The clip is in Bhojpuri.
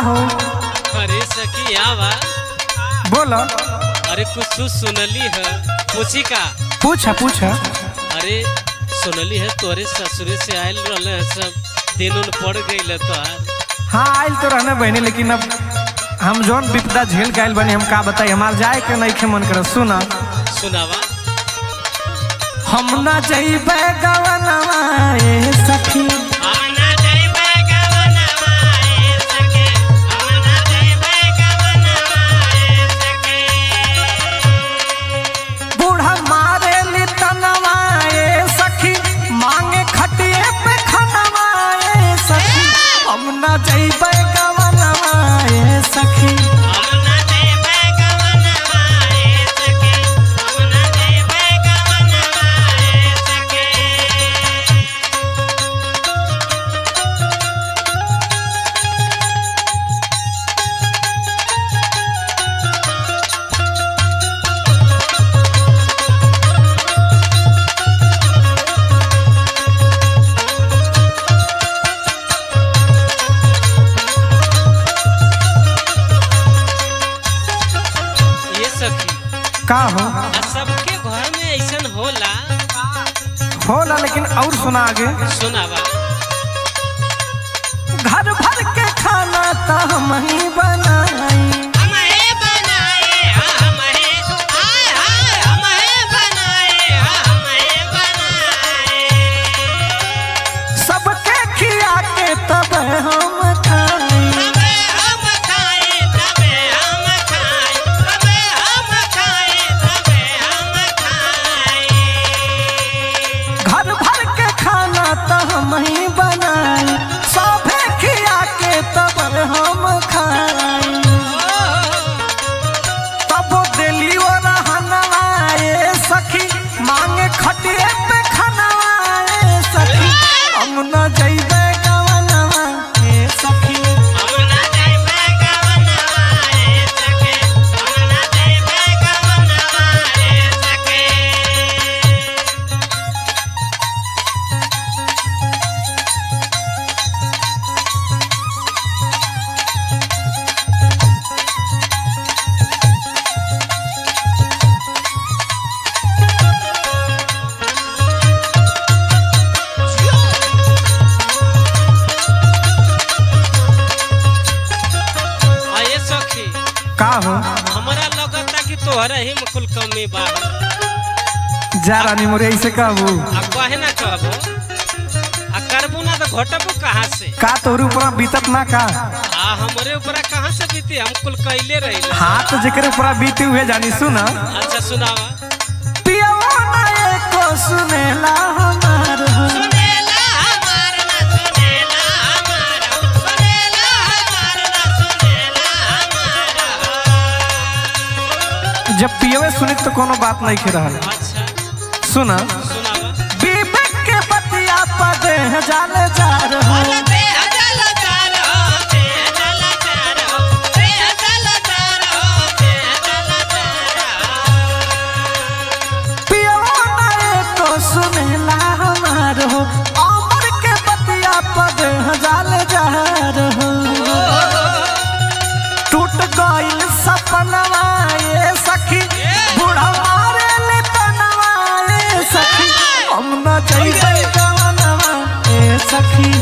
हो? अरे सखी आवा बोलो। अरे कुछ सुनली है पूछी का? पूछा पूछा। अरे सुनली है तोरे ससुरे से आयल रहे सब दिन उन पड़ गई तोहार। हाँ आयल तो रहने बहनी, लेकिन अब हम जौन विपदा झेल के आयल बनी हम का बताई, हमार जाए के नहीं के मन कर। सुना सुनावा। हम ना जइबे गवनवा ए सखी, बूढ़ा मारे लितनवा ए सखी, मांगे खटिए पे खनवा ए सखी। हम ना जइबे गवनवा ए सखी, का हो? सबके घर में ऐसा होला, लेकिन और सुना आगे। सुनावा। घर भर के खाना तो हम ही बनाई, सबके खिया के तब हम खाई। घर भर के खाना तो हम ही बनाई, सबे खिया के तब हम खाई। तब दिली वो रहनवा ए सखी, मांगे खटिए पे खनवा ए सखी। हम न जइबे गवनवा ए सखी, का हो? हमारा लगता कि तोहरा ही कुल कमी बा। जा रानी मोरे ऐसे कहबू? कहे ना कहबो आ करबू ना तो घटबू कहाँ से? का तोरे ऊपर बीतत ना का? हमारे ऊपर कहाँ से बीती, हम कुल कैले रही। हाँ तो जेकरे ऊपर बीती हुए जानी। सुना। अच्छा सुनावा। पियवा ना एको सुनेला हमार हो, जब पियवे सुनी तो कोनो बात नहीं खे रहा। अच्छा सुना। सुनावा। विवेक के बतिया पद जाल जार हो, पियवा ना एको सुनेला हमार हो, अमर के बतिया पद जाल जार हो। टूट गइल सपनवा ए सखी, बूढ़ा मारे लितनवा ए सखी। हम न जइबे गवनवा ए सखी,